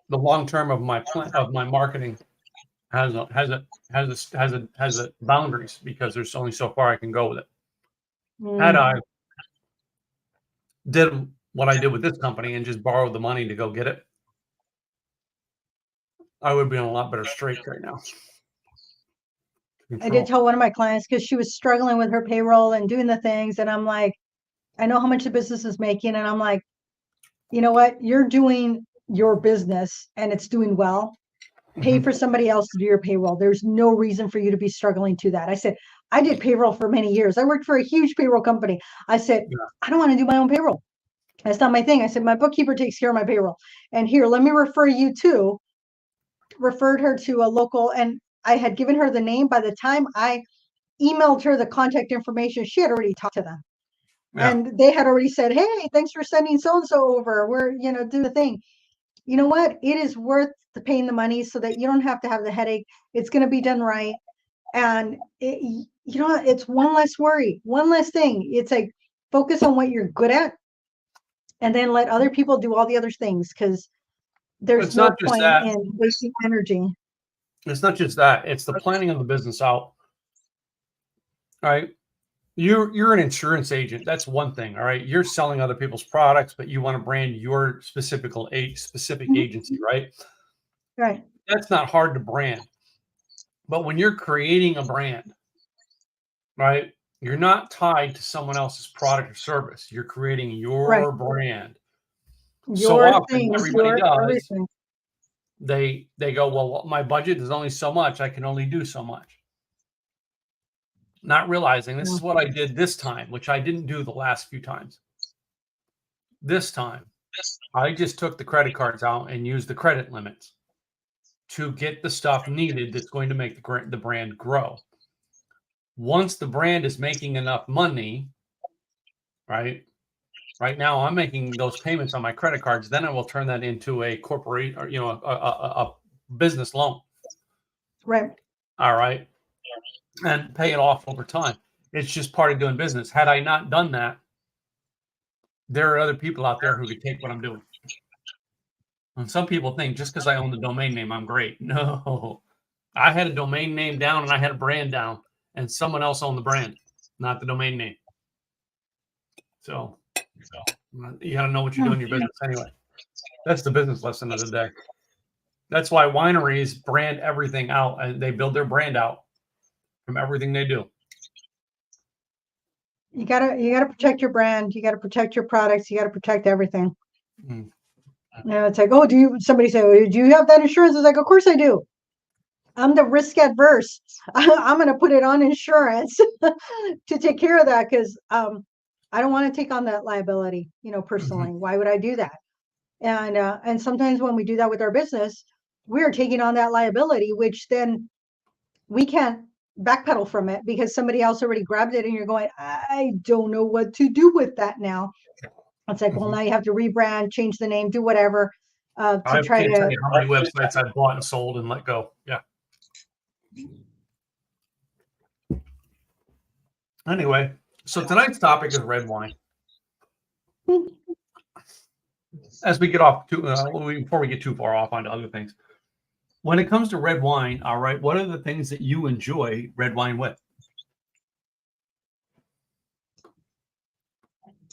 the long term of my plan of my marketing has a boundaries because there's only so far I can go with it. Had Mm. I did what I did with this company and just borrowed the money to go get it, I would be in a lot better shape right now. I did tell one of my clients because she was struggling with her payroll and doing the things, and I'm like, I know how much the business is making, and I'm like, you know what? You're doing your business and it's doing well. Pay for somebody else to do your payroll. There's no reason for you to be struggling to that. I said, I did payroll for many years. I worked for a huge payroll company. I said, I don't want to do my own payroll. That's not my thing. I said, my bookkeeper takes care of my payroll. And here, let me referred her to a local, and I had given her the name. By the time I emailed her the contact information, she had already talked to them. Yeah. And they had already said, hey, thanks for sending so-and-so over. We're, do the thing. You know what? It is worth paying the money so that you don't have to have the headache. It's going to be done right. And it's one less worry, one less thing. It's like focus on what you're good at and then let other people do all the other things because there's It's no not just point that. in wasting energy. It's not just that. It's the planning of the business out. All right. You're an insurance agent. That's one thing. All right. You're selling other people's products, but you want to brand your specific agency, right? Right. That's not hard to brand. But when you're creating a brand, right, you're not tied to someone else's product or service. You're creating your brand. So Your often things, everybody your does. everything. They go, well, my budget is only so much. I can only do so much. Not realizing this is what I did this time, which I didn't do the last few times. This time, I just took the credit cards out and used the credit limits to get the stuff needed that's going to make the brand grow. Once the brand is making enough money, right? Right now, I'm making those payments on my credit cards. Then I will turn that into a corporate or a business loan. Right. All right, and pay it off over time. It's just part of doing business. Had I not done that, there are other people out there who could take what I'm doing. And some people think just because I own the domain name, I'm great. No, I had a domain name down and I had a brand down, and someone else owned the brand, not the domain name. So you got to know what you're doing in your business anyway. That's the business lesson of the day. That's why wineries brand everything out, and they build their brand out from everything they do. You gotta protect your brand. You gotta protect your products. You gotta protect everything. Mm. It's like, oh, somebody say, oh, do you have that insurance? It's like, of course I do. I'm the risk adverse. I'm going to put it on insurance to take care of that because I don't want to take on that liability, personally. Mm-hmm. Why would I do that? And sometimes when we do that with our business, we're taking on that liability, which then we can't backpedal from it because somebody else already grabbed it and you're going, I don't know what to do with that now. It's like, well, now you have to rebrand, change the name, do whatever to try can't to. tell you how many websites I've bought and sold and let go. Yeah. Anyway, so tonight's topic is red wine. As we get off before we get too far off onto other things, when it comes to red wine, all right, what are the things that you enjoy red wine with?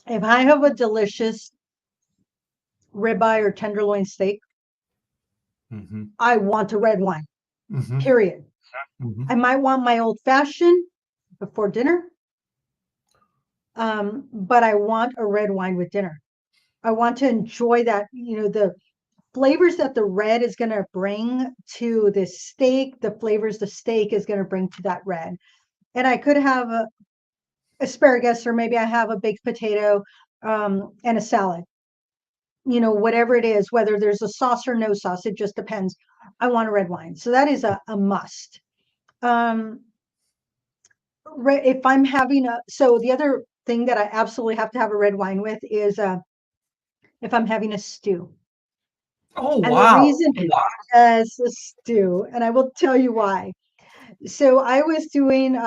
If I have a delicious ribeye or tenderloin steak, Mm-hmm. I want a red wine, Mm-hmm. period. Mm-hmm. I might want my old fashioned before dinner, but I want a red wine with dinner. I want to enjoy that, the flavors that the red is going to bring to this steak, the flavors the steak is going to bring to that red. And I could have asparagus, or maybe I have a baked potato and a salad, whatever it is, whether there's a sauce or no sauce, it just depends. I want a red wine. So that is a must. Um, if I'm having so the other thing that I absolutely have to have a red wine with is if I'm having a stew. Oh, And the wow. reason is a stew, and I will tell you why. So I was doing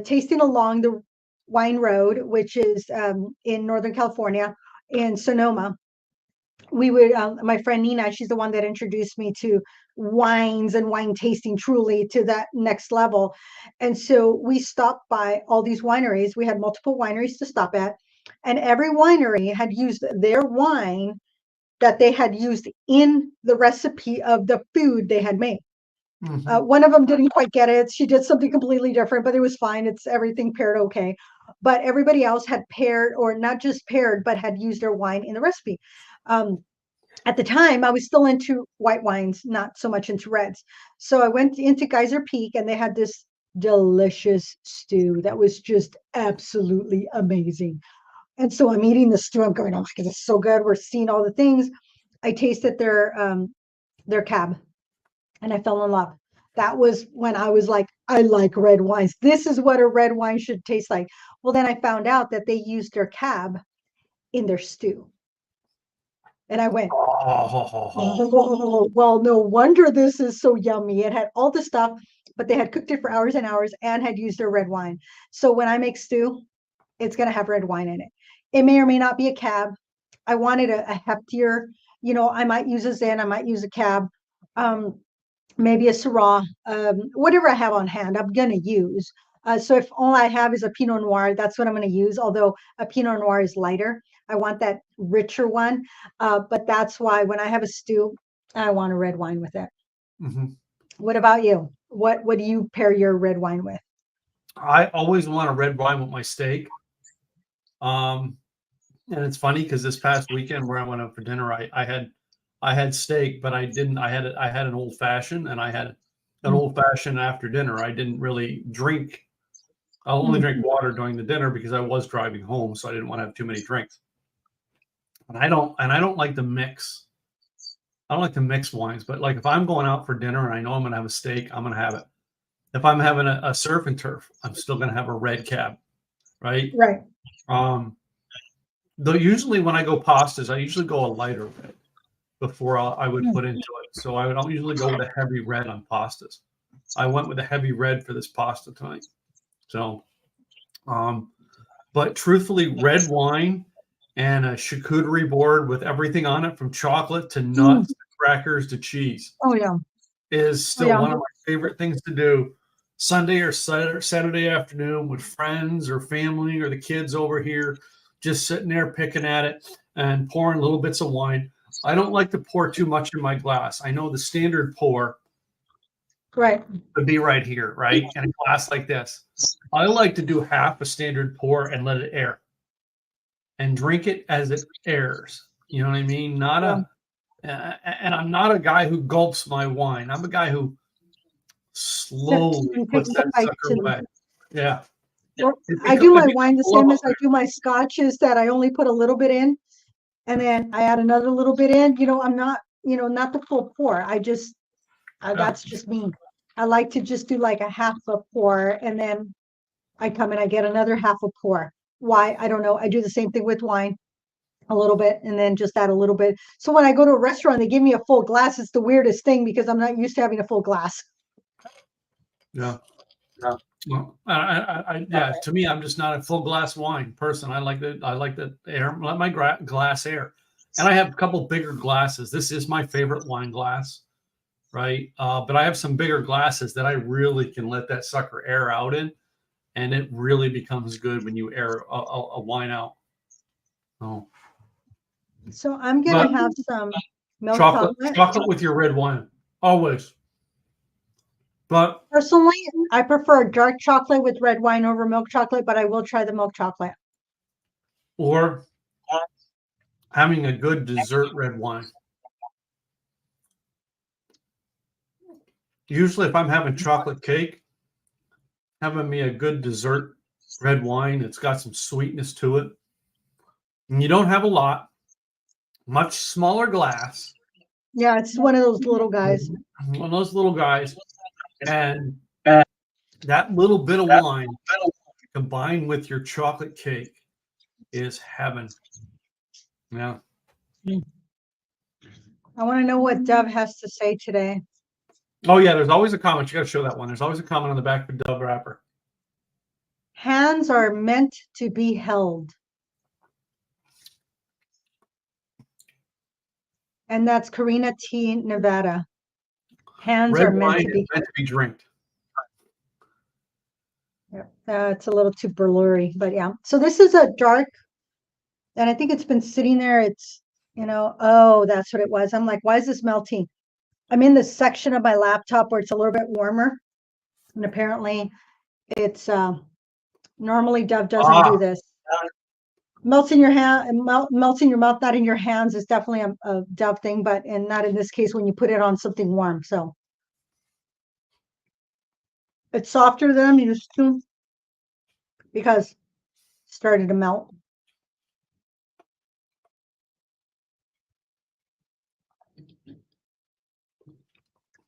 tasting along the wine road, which is in Northern California, in Sonoma. We would, my friend Nina, she's the one that introduced me to wines and wine tasting truly to that next level. And so we stopped by all these wineries. We had multiple wineries to stop at, and every winery had used their wine that they had used in the recipe of the food they had made. Mm-hmm. One of them didn't quite get it. She did something completely different, but it was fine. It's everything paired okay. But everybody else had paired, or not just paired, but had used their wine in the recipe. Um, at the time, I was still into white wines, not so much into reds. So I went into Geyser Peak, and they had this delicious stew that was just absolutely amazing. And so I'm eating the stew. I'm going, oh my God, it's so good. We're seeing all the things. I tasted their cab, and I fell in love. That was when I was like, I like red wines. This is what a red wine should taste like. Well, then I found out that they used their cab in their stew. And I went, Oh, oh, well, no wonder this is so yummy. It had all the stuff, but they had cooked it for hours and hours and had used their red wine. So when I make stew, it's going to have red wine in it. It may or may not be a cab. I wanted a heftier, I might use a Zin, I might use a cab, maybe a Syrah, whatever I have on hand, I'm going to use. So if all I have is a Pinot Noir, that's what I'm going to use. Although a Pinot Noir is lighter, I want that richer one. But that's why when I have a stew, I want a red wine with it. mm-hmm. What about you? What do you pair your red wine with? I always want a red wine with my steak. Um, and it's funny because this past weekend where I went out for dinner, I had steak, but I had an old fashioned, and I had an Mm, old fashioned after dinner. I didn't really drink. I only mm, drink water during the dinner because I was driving home, so I didn't want to have too many drinks. And I don't like to mix. I don't like to mix wines, but like if I'm going out for dinner and I know I'm going to have a steak, I'm going to have it. If I'm having a surf and turf, I'm still going to have a red cab, right? right. Um, Though usually when I go pastas, I usually go a lighter red before I would Mm, put into it. So I don't usually go with a heavy red on pastas. I went with a heavy red for this pasta tonight. So, um, but truthfully, red wine and a charcuterie board with everything on it, from chocolate to mm. nuts, to crackers to cheese, Oh yeah. is Oh still yeah. one of my favorite things to do. Sunday or Saturday afternoon with friends or family or the kids over here, just sitting there picking at it and pouring little bits of wine. I don't like to pour too much in my glass. I know the standard pour Right. would be right here, right? In a glass like this. I like to do half a standard pour and let it air and drink it as it airs. You know what I mean? Yeah. And I'm not a guy who gulps my wine. I'm a guy who Sips slowly and puts takes a that bite sucker and away. Yeah. Well, It I do my becomes wine the a love same as I affair. do my scotch, is that I only put a little bit in and then I add another little bit in. I'm not, not the full pour. Yeah. That's just me. I like to just do like a half a pour, and then I come and I get another half a pour. Why? I don't know. I do the same thing with wine, a little bit, and then just add a little bit. So when I go to a restaurant, they give me a full glass. It's the weirdest thing because I'm not used to having a full glass. Yeah. Well, yeah, to me, I'm just not a full glass wine person. I like the air, let my glass air. And I have a couple bigger glasses. This is my favorite wine glass, right? But I have some bigger glasses that I really can let that sucker air out in, and it really becomes good when you air a wine out. Oh, So I'm but gonna have some milk chocolate chocolate. with your red wine, always. But Personally, I prefer dark chocolate with red wine over milk chocolate, but I will try the milk chocolate. or having a good dessert red wine. Usually, if I'm having chocolate cake, having me a good dessert red wine, it's got some sweetness to it. And you don't have a lot, much smaller glass, Yeah, it's one of those little guys. one of those little guys, and that little bit of wine combined with your chocolate cake is heaven. Yeah. I want to know what Dove has to say today. Oh yeah, there's always a comment. You got to show that one. There's always a comment on the back of the Dove wrapper. Hands are meant to be held. And that's Karina T. Nevada. Hands Red are meant wine to is be. meant to be drinked. Yeah, it's a little too blurry, but yeah. So this is a dark, and I think it's been sitting there. It's, oh, that's what it was. I'm like, why is this melting? I'm in this section of my laptop where it's a little bit warmer. And apparently it's normally Dove doesn't do this. Melts in your hand and melts in your mouth, not in your hands, is definitely a Dove thing, but and not in this case when you put it on something warm. So it's softer than I'm used to because it started to melt.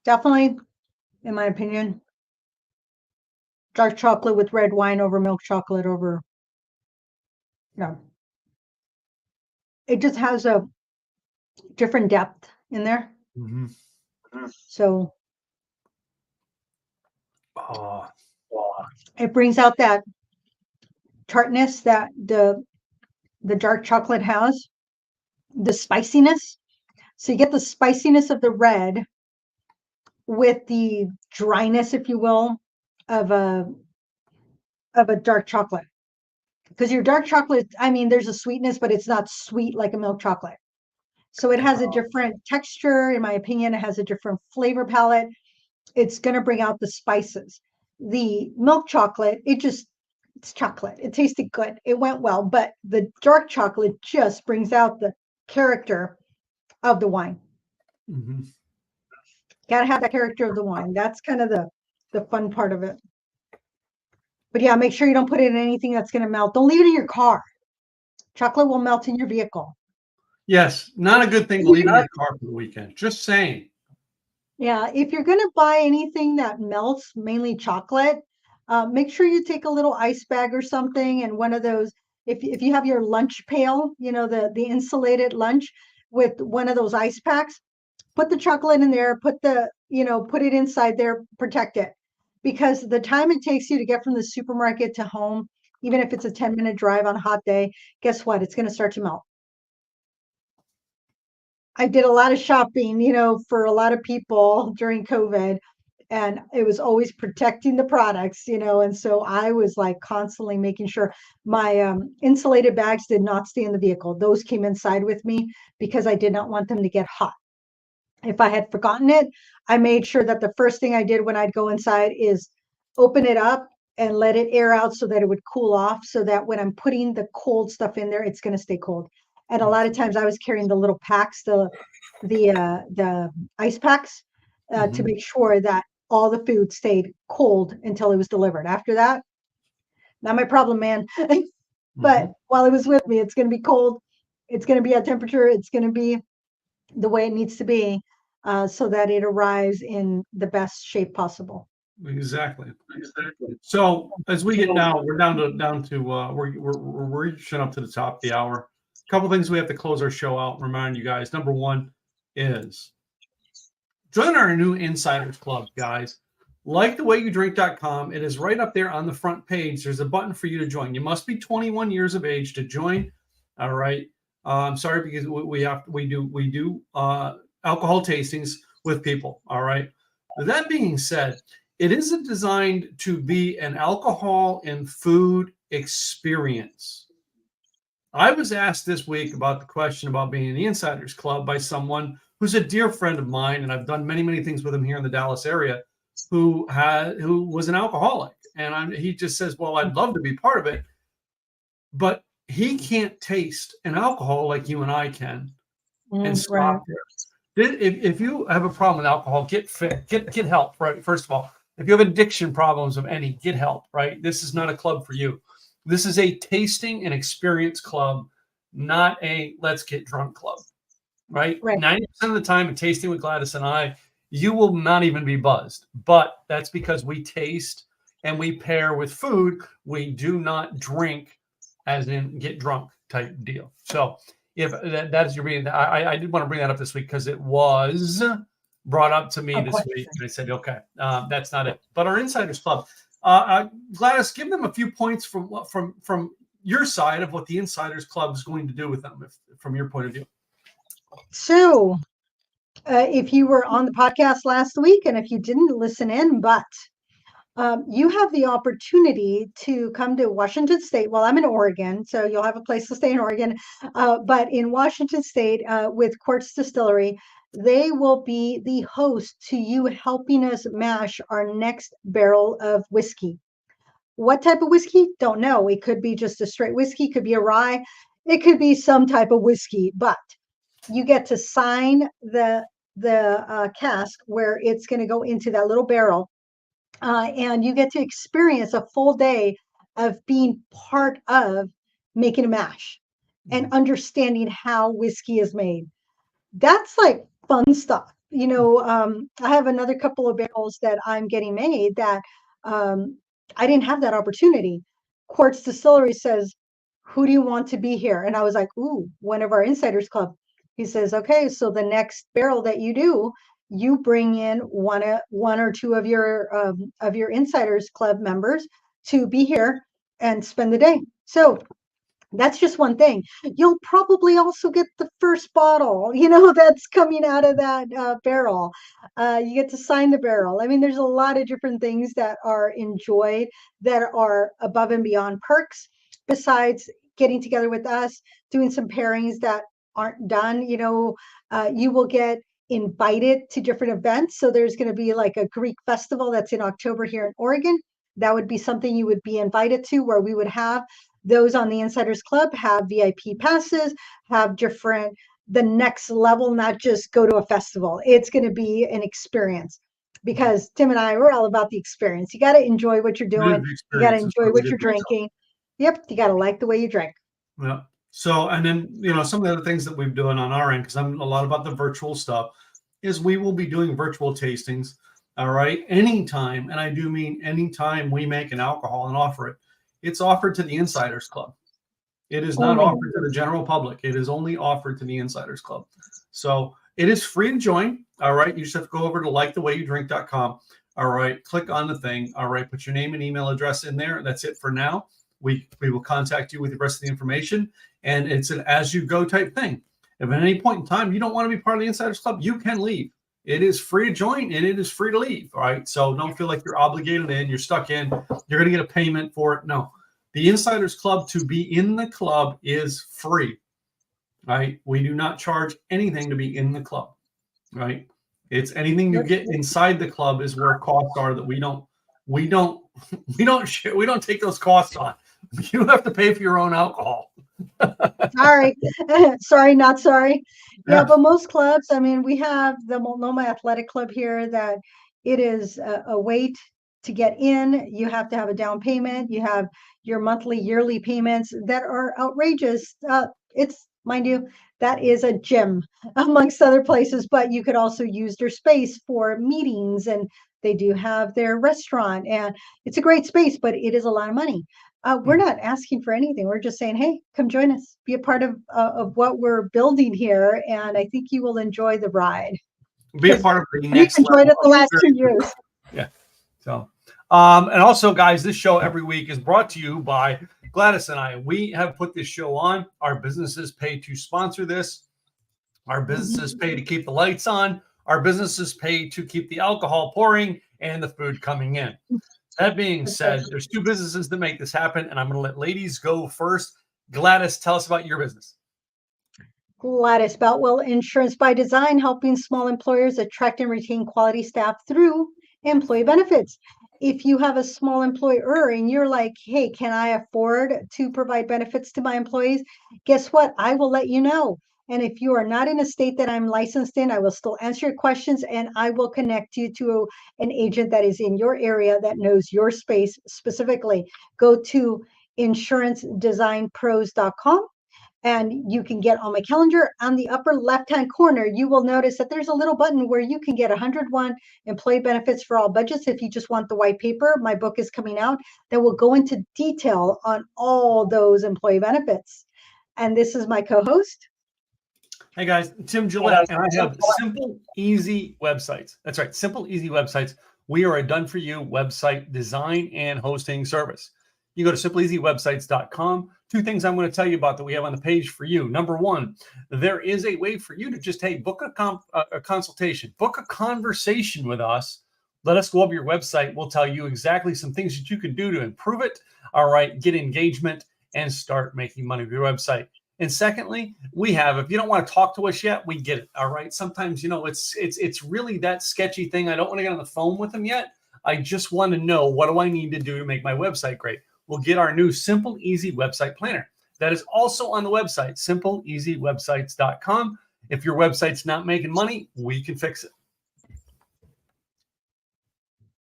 Definitely, in my opinion, dark chocolate with red wine over milk chocolate over, it just has a different depth in there. Mm-hmm. So Oh, it brings out that tartness that the dark chocolate has, the spiciness. So you get the spiciness of the red with the dryness, if you will, of a dark chocolate. Because your dark chocolate, I mean, there's a sweetness, but it's not sweet like a milk chocolate. So it has a different texture, in my opinion. It has a different flavor palette. It's going to bring out the spices. The milk chocolate, it's chocolate. It tasted good. It went well, but the dark chocolate just brings out the character of the wine. mm-hmm. Got to have that character of the wine. That's kind of the fun part of it. But yeah, make sure you don't put it in anything that's going to melt. Don't leave it in your car. Chocolate will melt in your vehicle. Yes, not a good thing to leave in your car for the weekend. Just saying. Yeah, if you're going to buy anything that melts, mainly chocolate, make sure you take a little ice bag or something and one of those. If you have your lunch pail, the insulated lunch with one of those ice packs, put the chocolate in there, put it inside there, protect it. Because the time it takes you to get from the supermarket to home, even if it's a 10-minute drive on a hot day, guess what? It's going to start to melt. I did a lot of shopping, for a lot of people during COVID, and it was always protecting the products, and so I was like constantly making sure my insulated bags did not stay in the vehicle. Those came inside with me because I did not want them to get hot. If I had forgotten it, I made sure that the first thing I did when I'd go inside is open it up and let it air out so that it would cool off, so that when I'm putting the cold stuff in there, it's going to stay cold. And a lot of times I was carrying the little packs, the ice packs, to make sure that all the food stayed cold until it was delivered. After that, not my problem, man. But while it was with me, it's going to be cold. It's going to be at temperature. It's going to be the way it needs to be, so that it arrives in the best shape possible. Exactly. So as we get now, we're down to we're reaching up to the top of the hour. A couple things we have to close our show out and remind you guys. Number one is join our new Insiders Club, guys. Like the way you drink.com. It is right up there on the front page. There's a button for you to join. You must be 21 years of age to join. All right. I'm sorry, because we do alcohol tastings with people. All right. That being said, it isn't designed to be an alcohol and food experience. I was asked this week about the question about being in the Insiders Club by someone who's a dear friend of mine, and I've done many, many things with him here in the Dallas area, who was an alcoholic. And he just says, well, I'd love to be part of it, but he can't taste an alcohol like you and I can and Right. stop there. If you have a problem with alcohol, get fit, get help, right? First of all, if you have addiction problems of any, get help, right? This is not a club for you. This is a tasting and experience club, not a let's get drunk club, right? Right. 90% of the time in Tasting with Gladys and I, you will not even be buzzed. But that's because we taste and we pair with food. We do not drink as in get drunk type deal. So if that is your reading, I did want to bring that up this week because it was brought up to me this week. And I said, okay, that's not it. But our Insiders Club, Gladys, give them a few points from your side of what the Insiders Club is going to do with them, from your point of view. So, if you were on the podcast last week, and if you didn't listen in, but you have the opportunity to come to Washington State. Well, I'm in Oregon, so you'll have a place to stay in Oregon. But in Washington State, with Quartz Distillery, they will be the host to you helping us mash our next barrel of whiskey. What type of whiskey? Don't know. It could be just a straight whiskey, could be a rye, it could be some type of whiskey, but you get to sign the cask where it's going to go into that little barrel, and you get to experience a full day of being part of making a mash and understanding how whiskey is made. That's like fun stuff. I have another couple of barrels that I'm getting made that I didn't have that opportunity. Quartz Distillery says, "Who do you want to be here?" And I was like, "Ooh, one of our Insiders Club." He says, "Okay, so the next barrel that you do, you bring in one or two of your Insiders Club members to be here and spend the day." So that's just one thing. You'll probably also get the first bottle, that's coming out of that barrel. You get to sign the barrel. I mean, there's a lot of different things that are enjoyed that are above and beyond perks, besides getting together with us, doing some pairings that aren't done. You will get invited to different events. So there's going to be like a Greek festival that's in October here in Oregon. That would be something you would be invited to, where we would have those on the Insiders Club have VIP passes, have the next level, not just go to a festival. It's going to be an experience, because Tim and I, we're all about the experience. You got to enjoy what you're doing. You got to enjoy what you're drinking. Yep. You got to like the way you drink. Yeah. So, and then, some of the other things that we've doing on our end, because I'm a lot about the virtual stuff, is we will be doing virtual tastings. All right. Anytime. And I do mean anytime we make an alcohol and offer it, it's offered to the Insiders Club. It is not offered to the general public. It is only offered to the Insiders Club. So it is free to join. All right. You just have to go over to likethewayyouDrink.com. All right. Click on the thing. All right. Put your name and email address in there. That's it for now. We will contact you with the rest of the information. And it's an as-you-go type thing. If at any point in time you don't want to be part of the Insiders Club, you can leave. It is free to join and it is free to leave. All right. So don't feel like you're obligated in, you're stuck in, you're going to get a payment for it. No. The Insiders Club, to be in the club, is free. Right? We do not charge anything to be in the club. Right? It's anything you get inside the club is where costs are that we don't take those costs on. You have to pay for your own alcohol. Sorry. Sorry, not sorry. Yeah, but most clubs, I mean, we have the Multnomah Athletic Club here that it is a wait to get in. You have to have a down payment. You have your monthly, yearly payments that are outrageous. It's, mind you, that is a gym amongst other places, but you could also use their space for meetings, and they do have their restaurant, and it's a great space, but it is a lot of money. We're not asking for anything. We're just saying, hey, come join us, be a part of what we're building here, and I think you will enjoy the ride. Be a part of the next level. We've enjoyed it the last 2 years. Yeah. So, and also, guys, this show every week is brought to you by Gladys and I. We have put this show on. Our businesses pay to sponsor this. Our businesses pay to keep the lights on. Our businesses pay to keep the alcohol pouring and the food coming in. That being said, there's 2 businesses that make this happen, and I'm going to let ladies go first. Gladys, tell us about your business. Gladys Boutwell Insurance by Design, helping small employers attract and retain quality staff through employee benefits. If you have a small employer and you're like, hey, can I afford to provide benefits to my employees? Guess what? I will let you know. And if you are not in a state that I'm licensed in, I will still answer your questions and I will connect you to an agent that is in your area that knows your space specifically. Go to insurancedesignpros.com and you can get on my calendar. On the upper left-hand corner, you will notice that there's a little button where you can get 101 employee benefits for all budgets. If you just want the white paper, my book is coming out that will go into detail on all those employee benefits. And this is my co-host. Hey guys, Tim Gillette, and I have Simple Easy Websites. That's right, Simple Easy Websites. We are a done-for-you website design and hosting service. You go to simpleasywebsites.com. Two things I'm going to tell you about that we have on the page for you. Number one, there is a way for you to just, hey, book a consultation, book a conversation with us. Let us go over your website. We'll tell you exactly some things that you can do to improve it. All right, get engagement and start making money with your website. And secondly, we have, if you don't want to talk to us yet, we get it. All right. Sometimes, you know, it's really that sketchy thing. I don't want to get on the phone with them yet. I just want to know, what do I need to do to make my website great? We'll get our new Simple Easy Website Planner. That is also on the website, simpleasywebsites.com. If your website's not making money, we can fix it.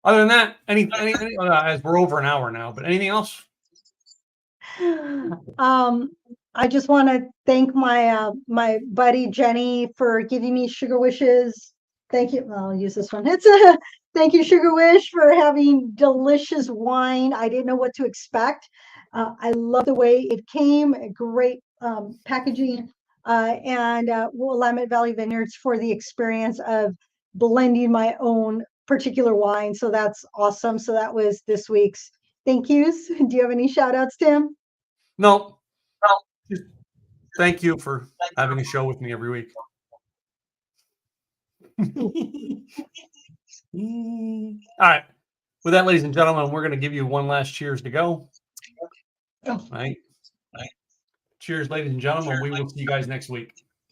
Other than that, as we're over an hour now, but anything else? I just want to thank my my buddy Jenny for giving me Sugar Wishes. Thank you. I'll use this one. It's a thank you, Sugar Wish, for having delicious wine. I didn't know what to expect. I love the way it came. Great packaging, and Willamette Valley Vineyards for the experience of blending my own particular wine. So that's awesome. So that was this week's thank yous. Do you have any shout outs, Tim? No. Just thank you for having a show with me every week. All right. With that, ladies and gentlemen, we're going to give you one last cheers to go. All right. Cheers, ladies and gentlemen. We will see you guys next week.